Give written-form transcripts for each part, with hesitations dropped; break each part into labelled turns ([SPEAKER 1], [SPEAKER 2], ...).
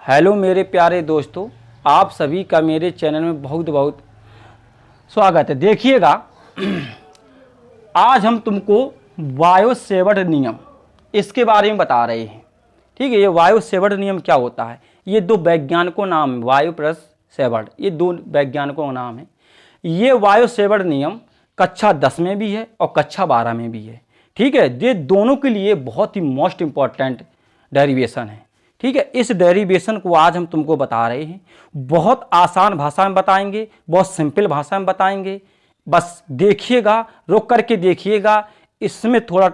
[SPEAKER 1] Hello मेरे प्यारे दोस्तों, आप सभी का मेरे चैनल में बहुत बहुत स्वागत है। देखिएगा, आज हम तुमको वायु सेवर्ट नियम इसके बारे में बता रहे हैं। ठीक है, ये वायु सेवर्ट नियम क्या होता है? ये दो वैज्ञानिकों नाम है, वायु प्लस सेवर्ट, ये दो वैज्ञानिकों का नाम है। ये वायु सेवर्ट नियम कक्षा 10 में भी है और कक्षा 12 में भी है। ठीक है, ये दोनों के लिए बहुत ही मोस्ट इंपॉर्टेंट डेरिवेशन है। ठीक है, इस डेरिवेशन को आज हम तुमको बता रहे हैं। बहुत आसान भाषा में बताएंगे, बहुत सिंपल भाषा में बताएंगे। बस देखिएगा, रुक करके देखिएगा, इसमें थोड़ा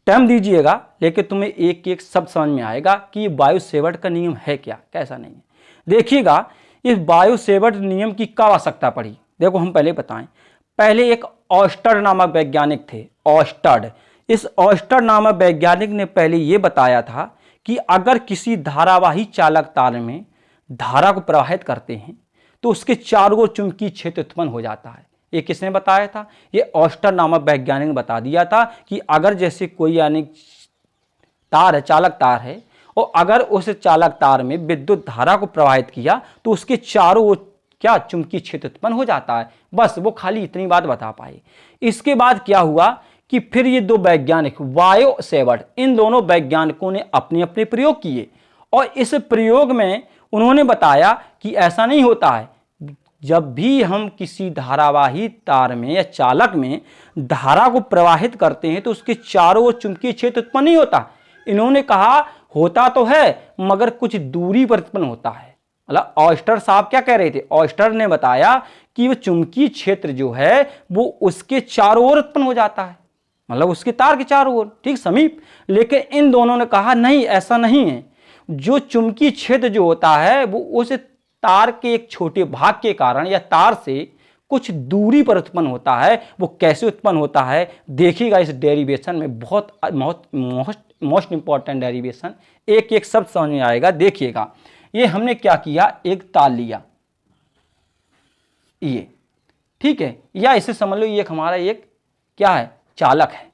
[SPEAKER 1] टाइम दीजिएगा, लेकिन तुम्हें एक एक शब्द समझ में आएगा कि वायु सेवर्ट का नियम है क्या, कैसा नहीं है। देखिएगा, इस वायु सेवर्ट नियम की कब आवश्यकता पड़ी। देखो, हम पहले बताएं। पहले एक ऑस्टर्ड नामक वैज्ञानिक थे, ऑस्टर्ड। इस ऑस्टर्ड नामक वैज्ञानिक ने पहले यह बताया था कि अगर किसी धारावाही चालक तार में धारा को प्रवाहित करते हैं तो उसके चारों ओर चुंबकीय क्षेत्र उत्पन्न हो जाता है। ये किसने बताया था? ये ऑस्टर्ड नामक वैज्ञानिक ने बता दिया था कि अगर जैसे कोई यानी तार है, चालक तार है, और अगर उस चालक तार में विद्युत धारा को प्रवाहित किया तो उसके चारों ओर क्या चुंबकीय क्षेत्र उत्पन्न हो जाता है। बस वो खाली इतनी बात बता पाए। इसके बाद क्या हुआ कि फिर ये दो वैज्ञानिक वायु सेवर्ट, इन दोनों वैज्ञानिकों ने अपने अपने प्रयोग किए और इस प्रयोग में उन्होंने बताया कि ऐसा नहीं होता है। जब भी हम किसी धारावाही तार में या चालक में धारा को प्रवाहित करते हैं तो उसके चारों ओर चुंबकीय क्षेत्र उत्पन्न नहीं होता। इन्होंने कहा होता तो है मगर कुछ दूरी पर उत्पन्न होता है। मतलब ऑस्टर साहब क्या कह रहे थे? ऑस्टर ने बताया कि वो चुंबकीय क्षेत्र जो है वो उसके चारों ओर उत्पन्न हो जाता है, मतलब उसके तार के चारों ओर, ठीक समीप। लेकिन इन दोनों ने कहा नहीं, ऐसा नहीं है। जो चुंबकीय क्षेत्र जो होता है वो उस तार के एक छोटे भाग के कारण या तार से कुछ दूरी पर उत्पन्न होता है। वो कैसे उत्पन्न होता है देखिएगा इस डेरिवेशन में। बहुत मोस्ट इंपॉर्टेंट डेरिवेशन, एक एक शब्द समझ में आएगा। देखिएगा, ये हमने क्या किया, एक तार लिया, ये ठीक है, या इसे समझ लो ये हमारा एक क्या है, चालक है।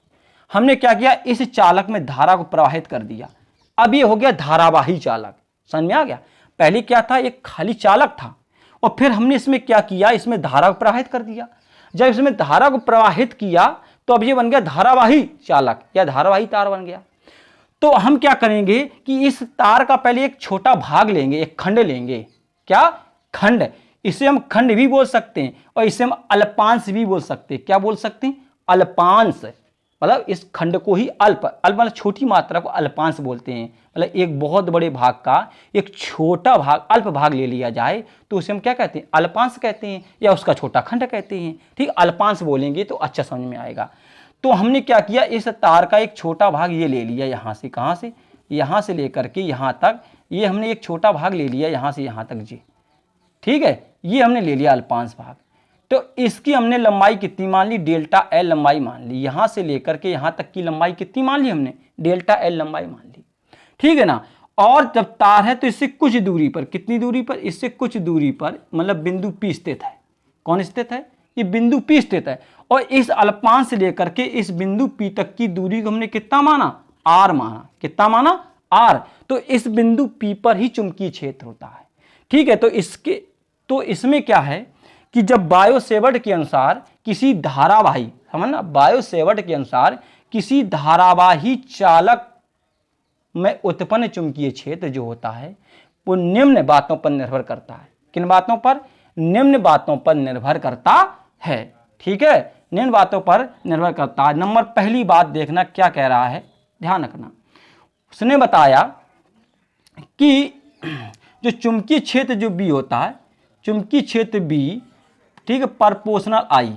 [SPEAKER 1] हमने क्या किया, इस चालक में धारा को प्रवाहित कर दिया। अब ये हो गया धारावाही चालक। समझ में आ गया? पहले क्या था, एक खाली चालक था और फिर हमने इसमें क्या किया, इसमें धारा को प्रवाहित कर दिया। जब इसमें धारा को प्रवाहित किया तो अब ये बन गया धारावाही चालक या धारावाही तार बन गया। तो हम क्या करेंगे कि इस तार का पहले एक छोटा भाग लेंगे, एक खंड लेंगे। क्या खंड? इसे हम खंड भी बोल सकते हैं और इसे हम अल्पांश भी बोल सकते हैं। क्या बोल सकते हैं? अल्पांश। मतलब इस खंड को ही अल्प मतलब छोटी मात्रा को अल्पांश बोलते हैं। मतलब एक बहुत बड़े भाग का एक छोटा भाग, अल्प भाग ले लिया जाए तो उसे हम क्या कहते हैं, अल्पांश कहते हैं, या उसका छोटा खंड कहते हैं। ठीक, अल्पांश बोलेंगे तो अच्छा समझ में आएगा। तो हमने क्या किया, इस तार का एक छोटा भाग ये ले लिया, यहां से, कहां से, यहां से लेकर के यहां तक, ये हमने एक छोटा भाग ले लिया यहां से यहां तक जी। ठीक है, ये हमने ले लिया अल्पांश भाग। तो इसकी हमने लंबाई कितनी मान ली, डेल्टा एल लंबाई मान ली। यहां से लेकर के यहां तक की लंबाई कितनी मान ली हमने, डेल्टा एल लंबाई मान ली। ठीक है ना। और जब तार है तो इससे कुछ दूरी पर, कितनी दूरी पर, इससे कुछ दूरी पर, मतलब बिंदु P स्थित है। कौन स्थित है? ये बिंदु P स्थित है। और इस अल्पांश से लेकर के इस बिंदु P तक की दूरी को हमने कितना माना, R माना। कितना माना, R। तो इस बिंदु P पर ही चुंबकीय क्षेत्र होता है। ठीक है, तो इसमें क्या है कि जब वायु सेवर्ट के अनुसार किसी धारावाही, समझना, वायु सेवर्ट के अनुसार किसी धारावाही चालक में उत्पन्न चुंबकीय क्षेत्र जो होता है वो निम्न बातों पर निर्भर करता है। किन बातों पर? निम्न बातों पर निर्भर करता है। ठीक है, निम्न बातों पर निर्भर करता है। नंबर पहली बात देखना क्या कह रहा है, ध्यान रखना। उसने बताया कि जो चुंबकीय क्षेत्र जो बी होता है, चुंबकीय क्षेत्र बी, ठीक है, प्रोपोर्शनल आई।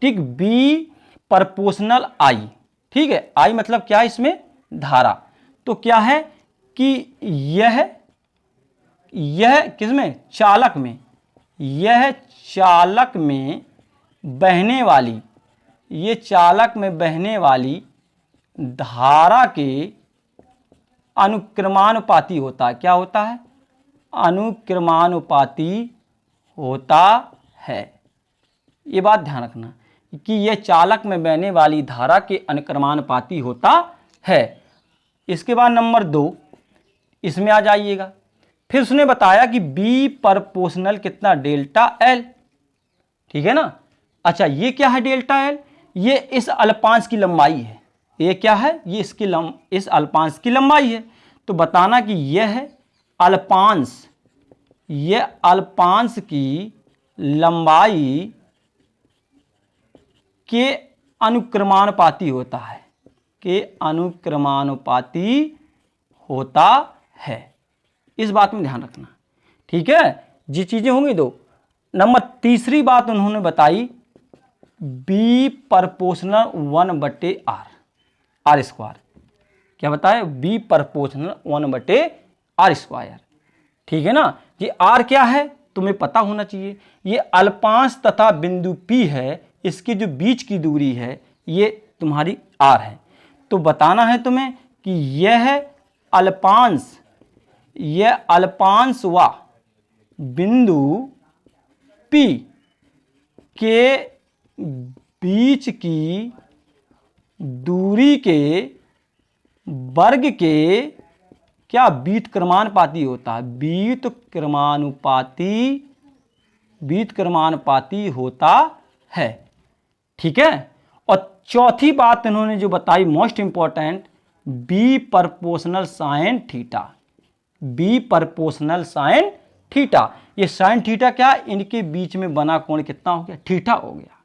[SPEAKER 1] ठीक, बी प्रोपोर्शनल आई। ठीक है, आई मतलब क्या है, इसमें धारा। तो क्या है कि यह किसमें, चालक में, यह चालक में बहने वाली, ये चालक में बहने वाली धारा के अनुक्रमानुपाती होता है। क्या होता है? अनुक्रमानुपाती होता है। ये बात ध्यान रखना कि यह चालक में बहने वाली धारा के अनुक्रमानुपाती होता है। इसके बाद नंबर 2, इसमें आ जाइएगा। फिर उसने बताया कि बी प्रपोर्शनल कितना डेल्टा एल, ठीक है ना। अच्छा ये क्या है डेल्टा एल, ये इस अल्पांश की लंबाई है। ये क्या है, ये इस अल्पांश की लंबाई है। तो बताना कि यह है अल्पांश, यह अल्पांश की लंबाई के अनुक्रमानुपाती होता है, के अनुक्रमानुपाती होता है। इस बात में ध्यान रखना, ठीक है। जी चीजें होंगी दो। नंबर तीसरी बात उन्होंने बताई B proportional 1/r, are square. क्या बताया, बी प्रपोर्शनल 1/r², ठीक है ना। ये आर क्या है तुम्हें पता होना चाहिए, ये अल्पांश तथा बिंदु P है, इसकी जो बीच की दूरी है ये तुम्हारी आर है। तो बताना है तुम्हें कि यह अल्पांश, यह अल्पांश व बिंदु P के बीच की दूरी के वर्ग के क्या व्युत्क्रमानुपाती होता है, व्युत्क्रमानुपाती होता है, ठीक है। और चौथी बात इन्होंने जो बताई most important, B proportional sine theta, B proportional sine theta. ये साइन थीटा क्या, इनके बीच में बना कोण कितना हो गया, थीटा हो गया।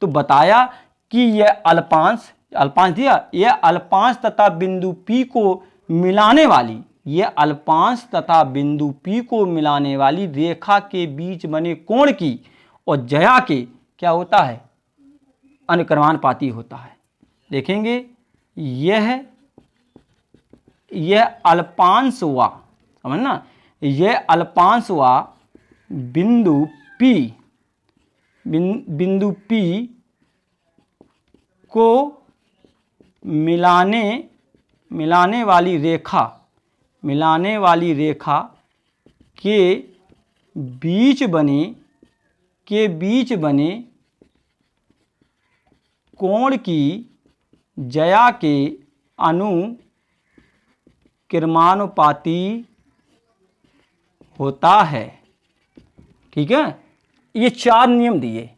[SPEAKER 1] तो बताया कि यह अल्पांश, अल्पांश दिया, यह अल्पांश तथा बिंदु P को मिलाने वाली, यह अल्पांश तथा बिंदु P को मिलाने वाली रेखा के बीच बने कोण की और ज्या के क्या होता है, अनुक्रमानुपाती होता है। देखेंगे यह अल्पांश व, समझना, यह अल्पांश व बिंदु P को मिलाने वाली रेखा के बीच बने कोण की ज्या के अनुक्रमानुपाती होता है, ठीक है। ये 4 नियम दिए,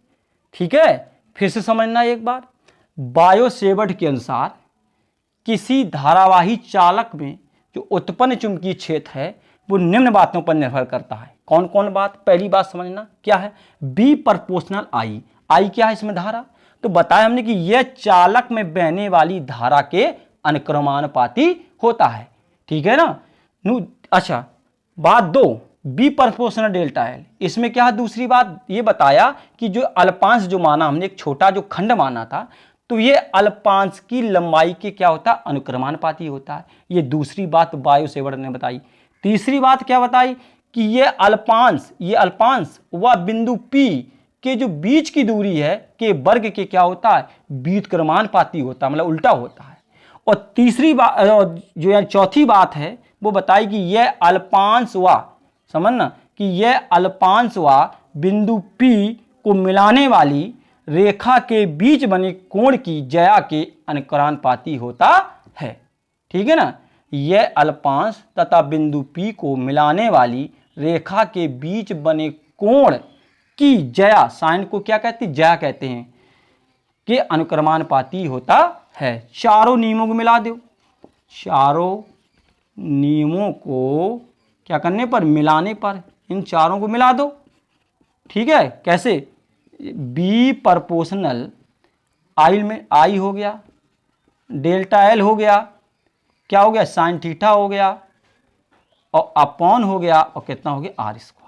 [SPEAKER 1] ठीक है। फिर से समझना एक बार, बायो-सेवर्ट के अनुसार किसी धारावाही चालक में जो उत्पन्न चुंबकीय क्षेत्र है वो निम्न बातों पर निर्भर करता है। कौन कौन बात, पहली बात समझना क्या है, बी प्रपोर्शनल आई, आई क्या है इसमें धारा, तो बताया हमने कि यह चालक में बहने वाली धारा के अनुक्रमानुपाती होता है, ठीक है ना। अच्छा बात 2, बी प्रपोर्शनल डेल्टा एल, इसमें क्या है, दूसरी बात ये बताया कि जो अल्पांश जो माना हमने, एक छोटा जो खंड माना था, तो ये अल्पांश की लंबाई के क्या होता है, अनुक्रमानुपाती होता है। ये दूसरी बात बायो-सेवर्ट ने बताई। तीसरी बात क्या बताई कि ये अल्पांश व बिंदु P के जो बीच की दूरी है के वर्ग के क्या होता है, व्युत्क्रमानुपाती होता है, मतलब उल्टा होता है। और तीसरी बात जो है चौथी बात है वो बताई कि यह अल्पांश व, समझना, कि यह अल्पांश व बिंदु P को मिलाने वाली रेखा के बीच बने कोण की ज्या के अनुक्रमानुपाती होता है, ठीक है ना। यह अल्पांश तथा बिंदु P को मिलाने वाली रेखा के बीच बने कोण की ज्या, साइन को क्या कहते हैं, ज्या कहते हैं, के अनुक्रमानुपाती होता है। चारों नियमों को मिला दो, चारों नियमों को क्या करने पर, मिलाने पर, इन चारों को मिला दो, ठीक है। कैसे, बी प्रपोर्शनल आई में आई हो गया, डेल्टा एल हो गया, क्या हो गया, साइन थीटा हो गया, और अपॉन हो गया, और कितना हो गया, आर स्क्वायर।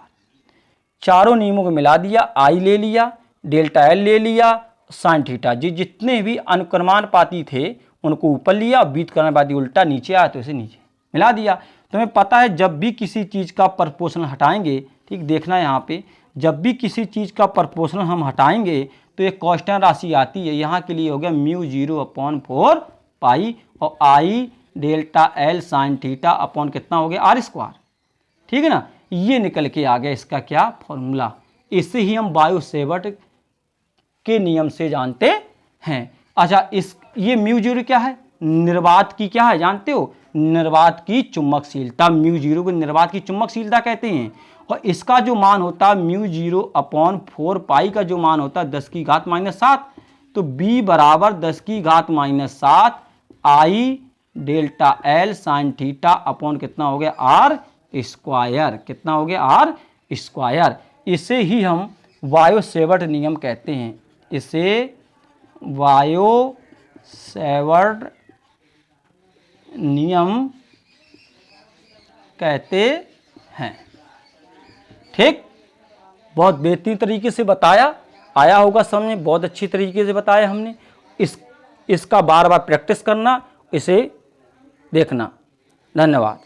[SPEAKER 1] चारों नियमों को मिला दिया, आई ले लिया, डेल्टा एल ले लिया, साइन थीटा, जितने भी अनुक्रमानुपाती थे उनको ऊपर लिया, व्युत्क्रमानुपाती उल्टा नीचे आया तो इसे नीचे मिला दिया। तुम्हें पता है जब भी किसी चीज़ का प्रपोर्शनल हटाएंगे, ठीक, देखना यहाँ पे, जब भी किसी चीज़ का प्रपोर्शनल हम हटाएंगे तो एक कांस्टेंट राशि आती है, यहाँ के लिए हो गया μ0/4 पाई, और I delta L sine theta upon कितना हो गया, आर स्क्वायर, ठीक है ना। ये निकल के आ गया इसका क्या फॉर्मूला। इससे ही हम बायो-सेवर्ट के नियम से जानते हैं। अच्छा ये μ0 क्या है, निर्वात की क्या है जानते हो, निर्वात की चुंबकशीलता, म्यू जीरो को निर्वात की चुंबकशीलता कहते हैं। और इसका जो मान होता है म्यू जीरो अपॉन 4 पाई का जो मान होता है 10 की घात -7, तो b बराबर 10 की घात -7 I delta L sine theta upon कितना हो गया आर स्क्वायर, कितना हो गया आर स्क्वायर। इसे ही हम वायो सेवर्ट नियम कहते हैं, इसे वायो सेवर्ट नियम कहते हैं। ठीक, बहुत बेहतरीन तरीके से बताया, आया होगा समझ में, बहुत अच्छी तरीके से बताया हमने। इसका बार बार प्रैक्टिस करना, इसे देखना। धन्यवाद।